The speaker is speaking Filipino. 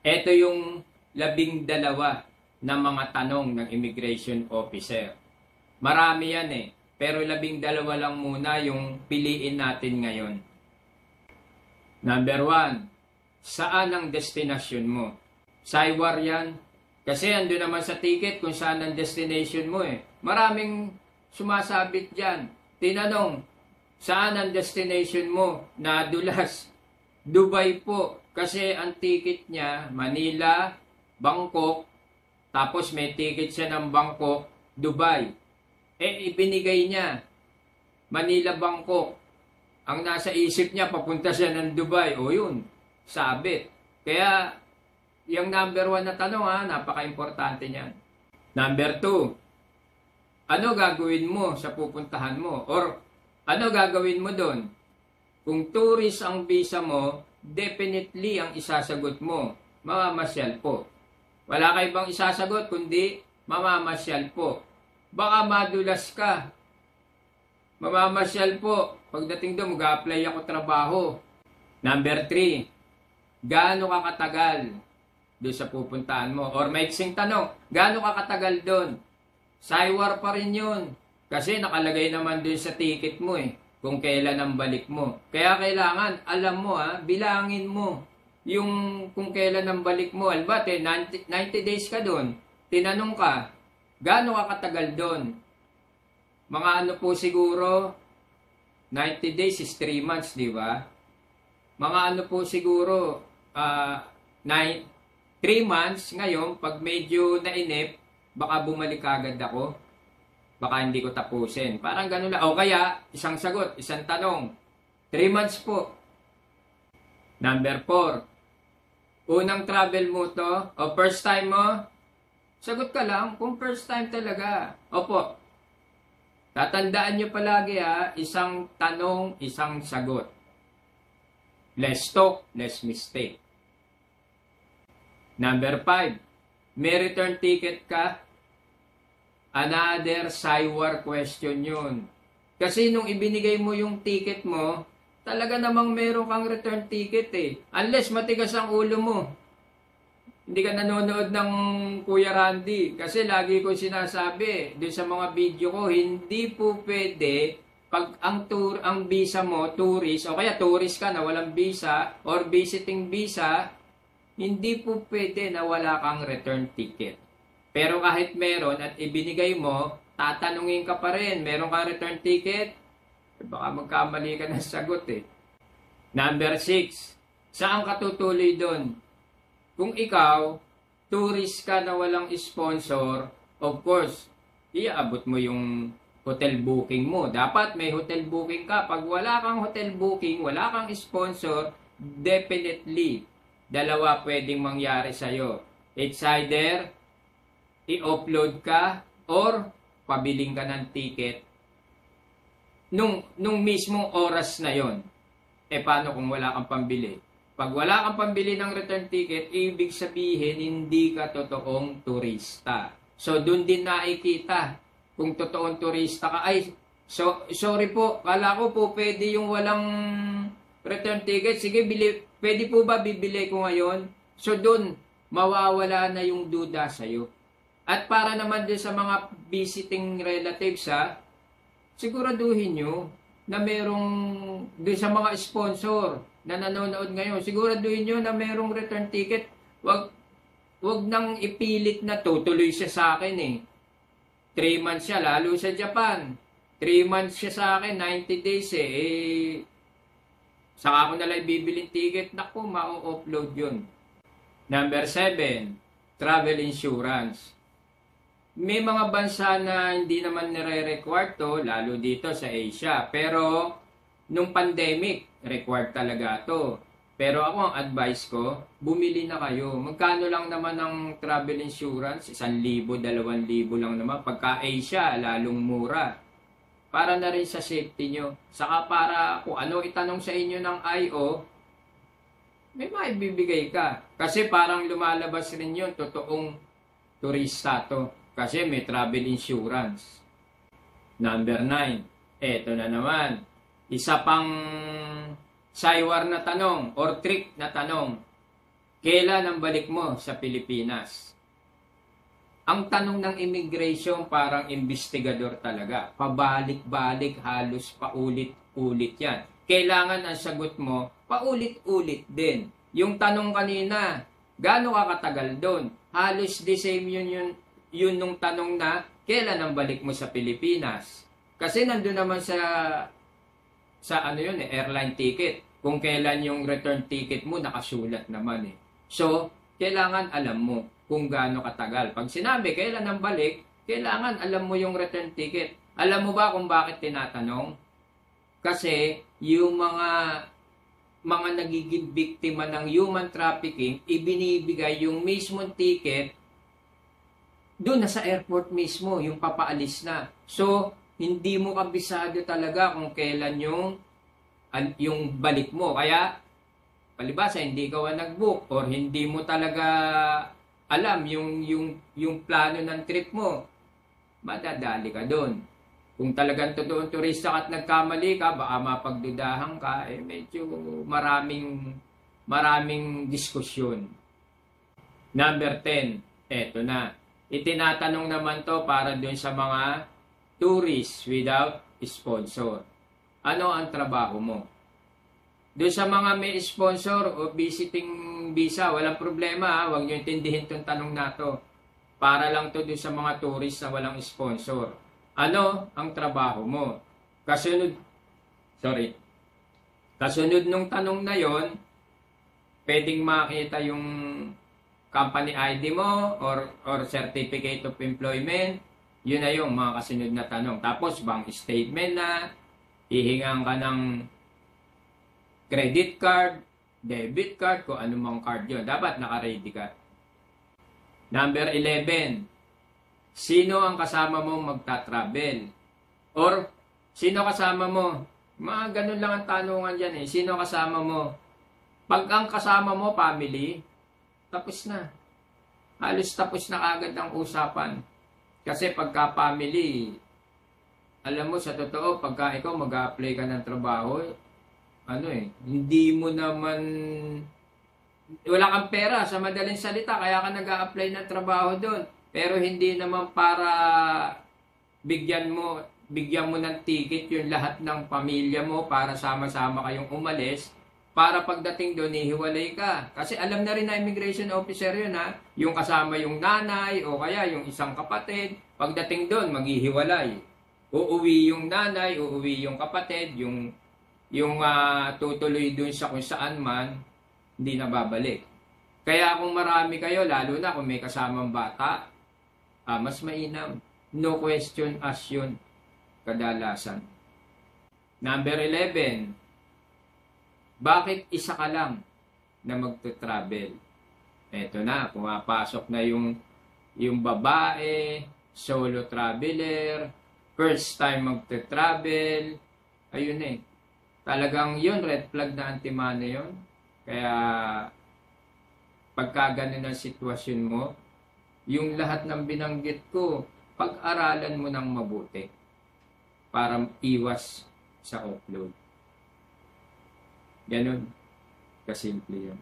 Ito yung 12 na mga tanong ng immigration officer. Marami yan pero 12 lang muna yung piliin natin ngayon. Number 1, saan ang destinasyon mo? Saywar yan. Kasi ando naman sa ticket kung saan ang destination mo Maraming sumasabit dyan. Tinanong, saan ang destination mo? Nadulas. Dubai po. Kasi ang ticket niya, Manila, Bangkok, tapos may ticket siya ng Bangkok, Dubai. Ibinigay niya, Manila, Bangkok. Ang nasa isip niya, papunta siya ng Dubai. O yun, sabit. Kaya, yung number 1 na tanong napaka-importante niyan. Number 2, ano gagawin mo sa pupuntahan mo? Or, ano gagawin mo doon? Kung tourist ang visa mo, definitely ang isasagot mo, mamamasyal po. Wala kayo bang isasagot kundi mamamasyal po. Baka madulas ka. Mamamasyal po. Pagdating doon, mag-a-apply ako trabaho. Number 3, gaano ka katagal doon sa pupuntahan mo? Or maiksing tanong, gaano ka katagal doon? Saywar pa rin yun. Kasi nakalagay naman doon sa ticket mo kung kailan ang balik mo. Kaya kailangan, alam mo bilangin mo yung kung kailan ang balik mo. Albat 90 days ka doon. Tinanong ka, gaano ka katagal doon? Mga ano po siguro, 90 days is 3 months, di ba? Mga ano po siguro, 3 months, ngayon, pag medyo nainip, baka bumalik agad ako. Baka hindi ko tapusin. Parang ganun lang. O kaya, isang sagot, isang tanong. 3 months po. Number 4. Unang travel mo to, o first time mo, sagot ka lang kung first time talaga. Opo. Tatandaan nyo palagi isang tanong, isang sagot. Less talk, less mistake. Number 5. May return ticket ka? Another saywar question yun. Kasi nung ibinigay mo yung ticket mo, talaga namang meron kang return ticket Unless matigas ang ulo mo. Hindi ka nanonood ng Kuya Randy. Kasi lagi ko sinasabi, doon sa mga video ko, hindi po pwede pag ang visa mo, tourist, o kaya tourist ka na walang visa, or visiting visa, hindi po pwede na wala kang return ticket. Pero kahit meron at ibinigay mo, tatanungin ka pa rin, meron kang return ticket? Baka magkamali ka ng sagot Number 6, saan ka tutuloy doon? Kung ikaw, tourist ka na walang sponsor, of course, iaabot mo yung hotel booking mo. Dapat may hotel booking ka. Pag wala kang hotel booking, wala kang sponsor, definitely, dalawa pwedeng mangyari sa'yo. It's either i-upload ka or pabiling ka ng ticket nung mismong oras na yon. Paano kung wala kang pambili? Pag wala kang pambili ng return ticket, ibig sabihin hindi ka totoong turista. So dun din nakikita kung totoong turista ka. Sorry po, kala ko po pwede yung walang return ticket. Sige, pwede po ba bibili ko ngayon? So dun mawawala na yung duda sa'yo. At para naman din sa mga visiting relatives siguraduhin nyo na merong, din sa mga sponsor na nanonood ngayon, siguraduhin nyo na merong return ticket. Wag nang ipilit na tutuloy siya sa akin 3 months siya, lalo sa Japan. 3 months siya sa akin, 90 days saka ako nalang bibiling ticket. Naku, ma-upload yun. Number 7, travel insurance. May mga bansa na hindi naman nire-require to, lalo dito sa Asia. Pero, nung pandemic, required talaga to. Pero ako, ang advice ko, bumili na kayo. Magkano lang naman ang travel insurance? 1,000, 2,000 lang naman. Pagka Asia, lalong mura. Para na rin sa safety nyo. Saka para kung ano itanong sa inyo ng IO, may maibibigay ka. Kasi parang lumalabas rin yun, totoong turista to. Kasi may travel insurance. Number 9. Eto na naman. Isa pang saywar na tanong or trick na tanong. Kailan ang balik mo sa Pilipinas? Ang tanong ng immigration parang investigador talaga. Pabalik-balik, halos paulit-ulit yan. Kailangan ang sagot mo, paulit-ulit din. Yung tanong kanina, gaano ka katagal doon? Halos the same yun nung tanong na, kailan ang balik mo sa Pilipinas? Kasi nandun naman sa ano yun airline ticket. Kung kailan yung return ticket mo, nakasulat naman eh. So, kailangan alam mo kung gaano katagal. Pag sinabi, kailan ang balik, kailangan alam mo yung return ticket. Alam mo ba kung bakit tinatanong? Kasi, yung mga nagiging biktima ng human trafficking, ibinibigay yung mismong ticket doon na sa airport mismo, yung papaalis na. So, hindi mo kabisado talaga kung kailan yung balik mo. Kaya, palibasa, hindi ka nag-book or hindi mo talaga alam yung plano ng trip mo, madadali ka doon. Kung talagang totoong turista ka at nagkamali ka, baka mapagdudahan ka, medyo maraming diskusyon. Number 10, eto na. Itinatanong naman to para doon sa mga tourists without sponsor. Ano ang trabaho mo? Doon sa mga may sponsor o visiting visa, walang problema. Huwag nyo intindihin itong tanong na to. Para lang to doon sa mga tourist na walang sponsor. Ano ang trabaho mo? Kasunod nung tanong na yon, pwedeng makita yung company ID mo or certificate of employment. Yun na yung mga kasunod na tanong. Tapos bank statement na, hihingan ka ng credit card, debit card, kung anumang card yun. Dapat naka-ready ka. Number 11. Sino ang kasama mo magta-travel? Or, sino kasama mo? Mga ganun lang ang tanungan dyan eh. Sino kasama mo? Pag ang kasama mo, family, tapos na. Halos tapos na agad ang usapan. Kasi pagka family, alam mo, sa totoo, pagka ikaw mag-a-apply ka ng trabaho, hindi mo naman, wala kang pera sa madaling salita, kaya ka nag-a-apply ng trabaho doon. Pero hindi naman para bigyan mo ng ticket yung lahat ng pamilya mo para sama-sama kayong umalis, para pagdating doon, ihiwalay ka. Kasi alam na rin na immigration officer yun ha, yung kasama yung nanay o kaya yung isang kapatid, pagdating doon, maghihiwalay. Uuwi yung nanay, uuwi yung kapatid, yung tutuloy doon sa kung saan man, hindi na babalik. Kaya kung marami kayo, lalo na kung may kasamang bata, mas mainam. No question asked yun, kadalasan. Number 11, bakit isa ka lang na magta-travel? Eto na, pumapasok na yung babae, solo traveler, first time magta-travel, ayun eh. Talagang yun, red flag na antimano yun. Kaya, pagka ganun ang sitwasyon mo, yung lahat ng binanggit ko, pag-aralan mo ng mabuti para iwas sa offload. Ganun. Kasimple yun.